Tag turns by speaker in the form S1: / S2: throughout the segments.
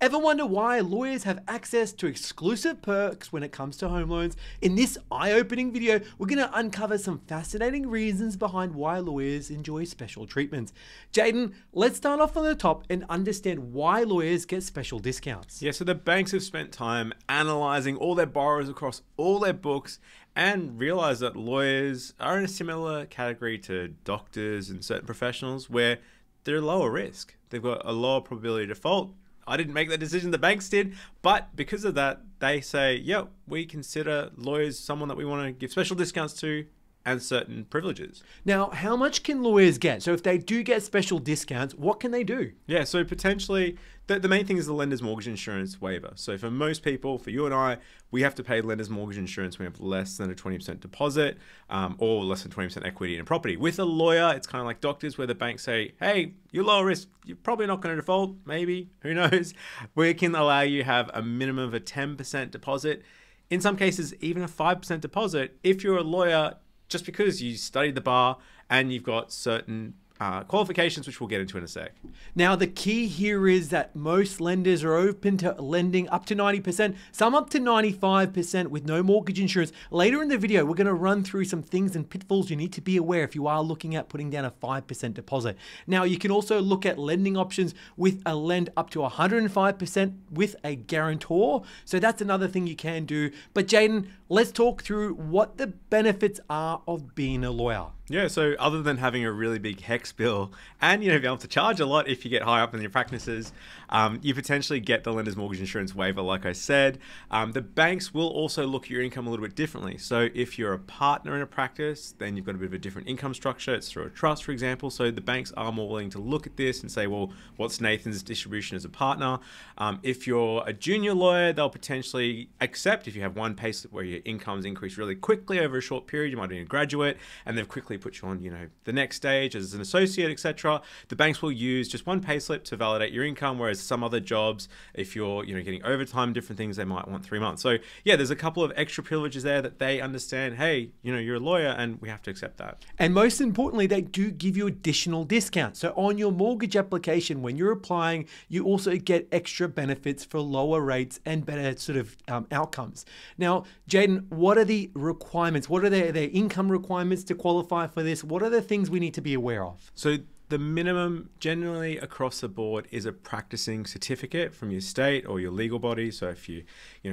S1: Ever wonder why lawyers have access to exclusive perks when it comes to home loans? In this eye-opening video, we're going to uncover some fascinating reasons behind why lawyers enjoy special treatments. Jaden, let's start off on the top and understand why lawyers get special discounts.
S2: Yeah, so the banks have spent time analyzing all their borrowers across all their books and realized that lawyers are in a similar category to doctors and certain professionals where they're lower risk. They've got a lower probability of default. I didn't make that decision, the banks did, but because of that, they say, yeah, we consider lawyers someone that we want to give special discounts to and certain privileges.
S1: Now, how much can lawyers get? So if they do get special discounts, what can they do?
S2: Yeah, so potentially, the main thing is the lender's mortgage insurance waiver. So for most people, for you and I, we have to pay lender's mortgage insurance when we have less than a 20% deposit or less than 20% equity in a property. With a lawyer, it's kind of like doctors where the banks say, hey, you're low risk, you're probably not going to default, maybe, who knows. We can allow you to have a minimum of a 10% deposit. In some cases, even a 5% deposit if you're a lawyer, just because you studied the bar and you've got certain qualifications, which we'll get into in a sec.
S1: Now, the key here is that most lenders are open to lending up to 90%, some up to 95% with no mortgage insurance. Later in the video, we're going to run through some things and pitfalls you need to be aware if you are looking at putting down a 5% deposit. Now, you can also look at lending options with a lend up to 105% with a guarantor. So that's another thing you can do. But Jaden, let's talk through what the benefits are of being a lawyer.
S2: Yeah, so other than having a really big HEX bill and, being able to charge a lot if you get high up in your practices, you potentially get the lender's mortgage insurance waiver, like I said. The banks will also look at your income a little bit differently. So if you're a partner in a practice, then you've got a bit of a different income structure. It's through a trust, for example. So the banks are more willing to look at this and say, well, what's Nathan's distribution as a partner? If you're a junior lawyer, they'll potentially accept if you have one payslip where your income's increased really quickly over a short period, you might be a graduate, and they've quickly put you on, the next stage as an associate, etc. The banks will use just one payslip to validate your income, whereas some other jobs, if you're, getting overtime, different things, they might want 3 months. So yeah, there's a couple of extra privileges there that they understand, hey, you're a lawyer and we have to accept that.
S1: And most importantly, they do give you additional discounts. So on your mortgage application, when you're applying, you also get extra benefits for lower rates and better sort of outcomes. Now, Jaden, what are the requirements? What are their income requirements to qualify for this? What are the things we need to be aware of?
S2: So the minimum generally across the board is a practicing certificate from your state or your legal body. So if you,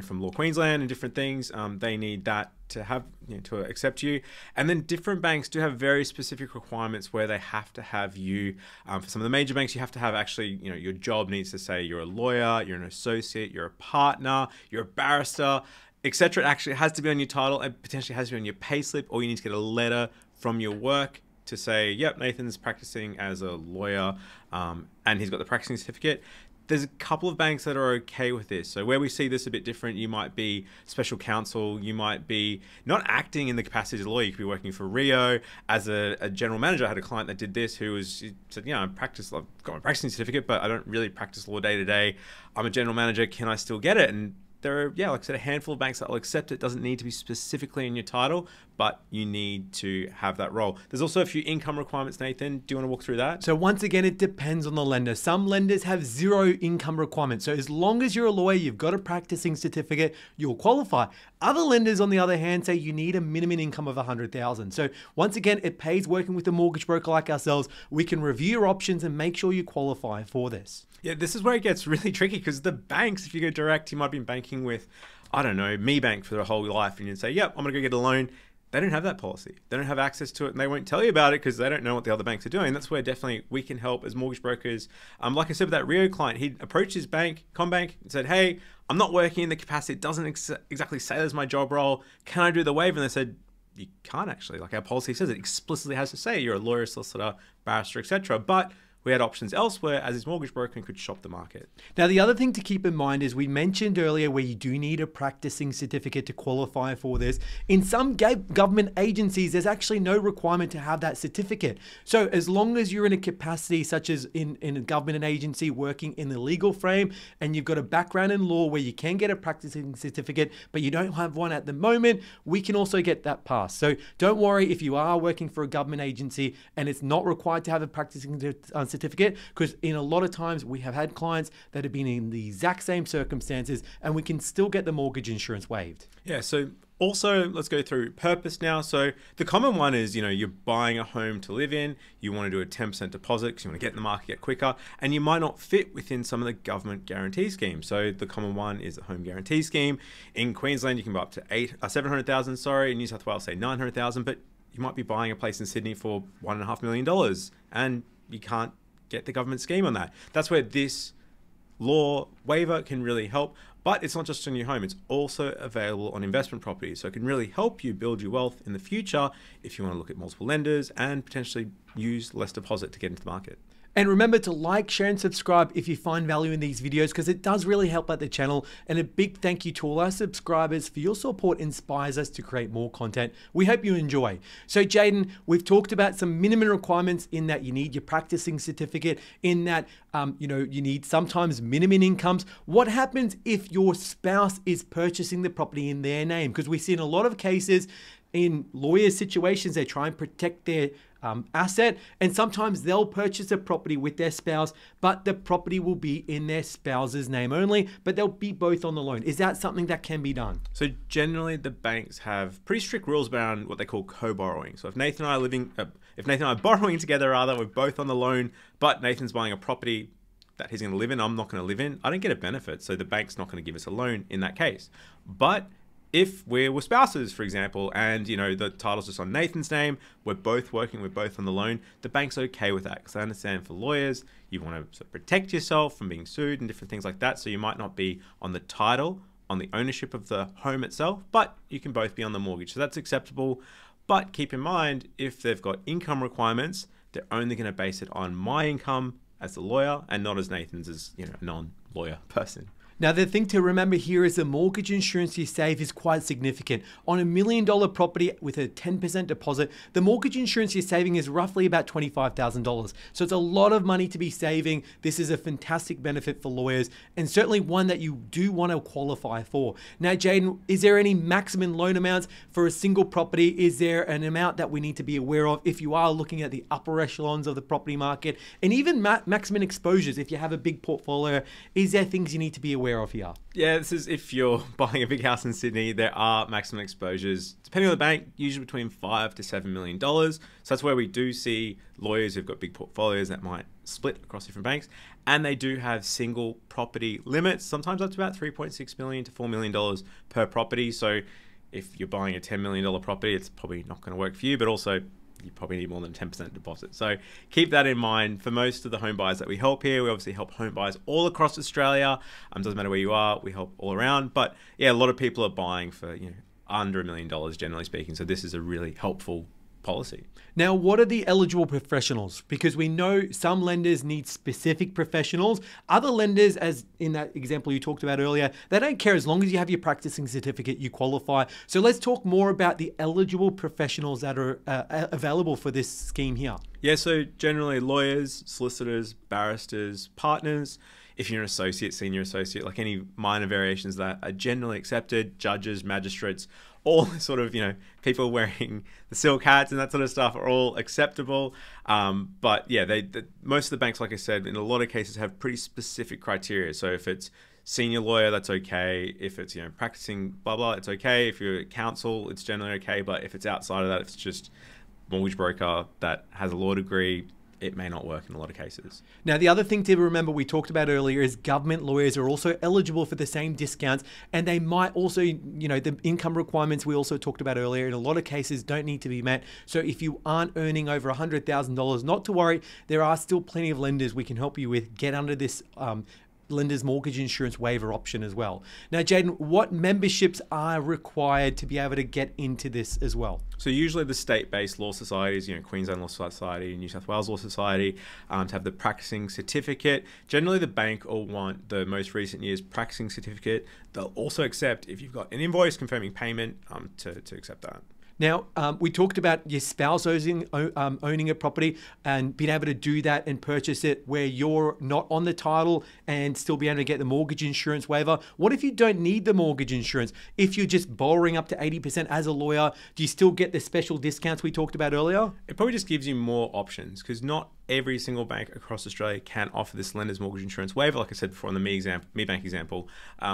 S2: from Law Queensland and different things, they need that to have, to accept you. And then different banks do have very specific requirements where they have to have you, for some of the major banks, you have to have actually, your job needs to say you're a lawyer, you're an associate, you're a partner, you're a barrister, etc. It actually has to be on your title and potentially has to be on your payslip, or you need to get a letter from your work to say, yep, Nathan's practicing as a lawyer and he's got the practicing certificate. There's a couple of banks that are okay with this. So where we see this a bit different, you might be special counsel, you might be not acting in the capacity as a lawyer, you could be working for Rio as a general manager. I had a client that did this who said, I've got my practicing certificate, but I don't really practice law day to day. I'm a general manager, can I still get it? And there are, like I said, a handful of banks that will accept it. It doesn't need to be specifically in your title, but you need to have that role. There's also a few income requirements, Nathan. Do you want to walk through that?
S1: So once again, it depends on the lender. Some lenders have zero income requirements. So as long as you're a lawyer, you've got a practicing certificate, you'll qualify. Other lenders, on the other hand, say you need a minimum income of 100,000. So once again, it pays working with a mortgage broker like ourselves. We can review your options and make sure you qualify for this.
S2: Yeah, this is where it gets really tricky because the banks, if you go direct, you might be banking with, I don't know, Me Bank for their whole life, and you say, yep, I'm going to go get a loan. They don't have that policy. They don't have access to it, and they won't tell you about it because they don't know what the other banks are doing. That's where definitely we can help as mortgage brokers. Like I said with that Rio client, he approached his bank, Combank, and said, hey, I'm not working in the capacity. It doesn't exactly say there's my job role. Can I do the waiver? And they said, you can't actually. Like our policy says, it explicitly has to say you're a lawyer, solicitor, barrister, etc. But we had options elsewhere as his mortgage broker and could shop the market.
S1: Now, the other thing to keep in mind is we mentioned earlier where you do need a practicing certificate to qualify for this. In some government agencies, there's actually no requirement to have that certificate. So as long as you're in a capacity such as in a government agency working in the legal frame and you've got a background in law where you can get a practicing certificate, but you don't have one at the moment, we can also get that passed. So don't worry if you are working for a government agency and it's not required to have a practicing certificate. certificate, because in a lot of times we have had clients that have been in the exact same circumstances and we can still get the mortgage insurance waived.
S2: Yeah, so also let's go through purpose now. So the common one is, you're buying a home to live in, you want to do a 10% deposit because you want to get in the market, get quicker, and you might not fit within some of the government guarantee schemes. So the common one is the home guarantee scheme. In Queensland, you can buy up to 700,000, in New South Wales, say 900,000, but you might be buying a place in Sydney for $1.5 million and you can't get the government scheme on that. That's where this law waiver can really help. But it's not just on your home, it's also available on investment properties. So it can really help you build your wealth in the future if you want to look at multiple lenders and potentially use less deposit to get into the market.
S1: And remember to like, share, and subscribe if you find value in these videos, because it does really help out the channel. And a big thank you to all our subscribers for your support. Inspires us to create more content. We hope you enjoy. So Jaden, we've talked about some minimum requirements in that you need your practicing certificate, in that you need sometimes minimum incomes. What happens if your spouse is purchasing the property in their name? Because we see in a lot of cases in lawyers' situations, they try and protect their asset, and sometimes they'll purchase a property with their spouse, but the property will be in their spouse's name only, but they'll be both on the loan. Is that something that can be done?
S2: So generally the banks have pretty strict rules around what they call co-borrowing. So if Nathan and I are borrowing together, we're both on the loan, but Nathan's buying a property that he's going to live in, I'm not going to live in, I don't get a benefit. So the bank's not going to give us a loan in that case. But if we're spouses, for example, and the title's just on Nathan's name, we're both working, we're both on the loan, the bank's okay with that, because I understand for lawyers, you want to sort of protect yourself from being sued and different things like that. So you might not be on the title, on the ownership of the home itself, but you can both be on the mortgage. So that's acceptable. But keep in mind, if they've got income requirements, they're only going to base it on my income as the lawyer and not as Nathan's as a non-lawyer person.
S1: Now, the thing to remember here is the mortgage insurance you save is quite significant. On $1 million property with a 10% deposit, the mortgage insurance you're saving is roughly about $25,000. So it's a lot of money to be saving. This is a fantastic benefit for lawyers, and certainly one that you do want to qualify for. Now, Jaden, is there any maximum loan amounts for a single property? Is there an amount that we need to be aware of if you are looking at the upper echelons of the property market? And even maximum exposures, if you have a big portfolio, is there things you need to be aware of here?
S2: Yeah, this is if you're buying a big house in Sydney, there are maximum exposures, depending on the bank, usually between $5 to $7 million. So that's where we do see lawyers who've got big portfolios that might split across different banks, and they do have single property limits, sometimes up to about $3.6 million to $4 million per property. So if you're buying a $10 million property, it's probably not going to work for you, but also you probably need more than 10% deposit. So keep that in mind. For most of the home buyers that we help here, we obviously help home buyers all across Australia. Doesn't matter where you are, we help all around. But yeah, a lot of people are buying for under $1 million, generally speaking. So this is a really helpful policy.
S1: Now, what are the eligible professionals? Because we know some lenders need specific professionals. Other lenders, as in that example you talked about earlier, they don't care. As long as you have your practicing certificate, you qualify. So let's talk more about the eligible professionals that are available for this scheme here.
S2: Yeah, so generally lawyers, solicitors, barristers, partners. If you're an associate, senior associate, like any minor variations that are generally accepted, judges, magistrates, all sort of, people wearing the silk hats and that sort of stuff are all acceptable. But yeah, most of the banks, like I said, in a lot of cases have pretty specific criteria. So if it's senior lawyer, that's okay. If it's, practicing blah, blah, it's okay. If you're a counsel, it's generally okay. But if it's outside of that, if it's just mortgage broker that has a law degree, it may not work in a lot of cases.
S1: Now, the other thing to remember we talked about earlier is government lawyers are also eligible for the same discounts, and they might also, the income requirements we also talked about earlier in a lot of cases don't need to be met. So if you aren't earning over $100,000, not to worry, there are still plenty of lenders we can help you with. Get under this lender's mortgage insurance waiver option as well. Now, Jaden, what memberships are required to be able to get into this as well?
S2: So usually the state-based law societies, Queensland Law Society, New South Wales Law Society, to have the practicing certificate. Generally, the bank will want the most recent year's practicing certificate. They'll also accept if you've got an invoice confirming payment to accept that.
S1: Now, we talked about your spouse owning a property and being able to do that and purchase it where you're not on the title and still be able to get the mortgage insurance waiver. What if you don't need the mortgage insurance? If you're just borrowing up to 80% as a lawyer, do you still get the special discounts we talked about earlier?
S2: It probably just gives you more options because not every single bank across Australia can offer this lender's mortgage insurance waiver, like I said before in the Me Bank example.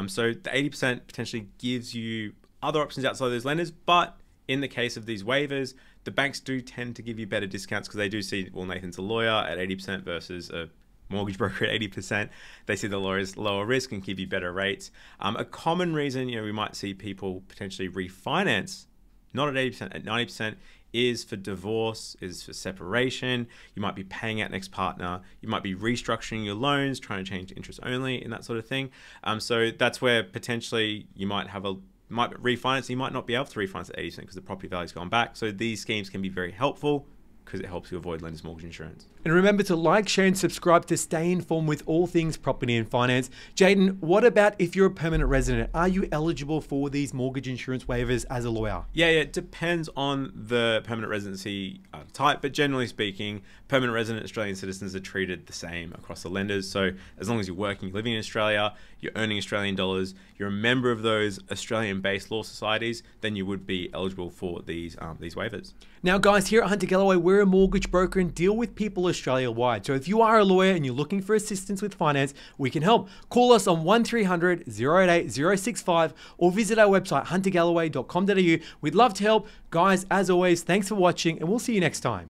S2: So the 80% potentially gives you other options outside of those lenders, but in the case of these waivers, the banks do tend to give you better discounts because they do see, well, Nathan's a lawyer at 80% versus a mortgage broker at 80%. They see the lawyer's lower risk and give you better rates. A common reason, we might see people potentially refinance, not at 80%, at 90%, is for divorce, is for separation. You might be paying out an ex-partner. You might be restructuring your loans, trying to change interest only and that sort of thing. So that's where potentially you might refinance. You might not be able to refinance at 80% because the property value's gone back. So these schemes can be very helpful because it helps you avoid lender's mortgage insurance.
S1: And remember to like, share, and subscribe to stay informed with all things property and finance. Jaden, what about if you're a permanent resident? Are you eligible for these mortgage insurance waivers as a lawyer?
S2: Yeah, it depends on the permanent residency type, but generally speaking, permanent resident Australian citizens are treated the same across the lenders. So as long as you're working, you're living in Australia, you're earning Australian dollars, you're a member of those Australian-based law societies, then you would be eligible for these waivers.
S1: Now, guys, here at Hunter Galloway, we're a mortgage broker and deal with people Australia-wide. So if you are a lawyer and you're looking for assistance with finance, we can help. Call us on 1300 088 065 or visit our website, huntergalloway.com.au. We'd love to help. Guys, as always, thanks for watching and we'll see you next time.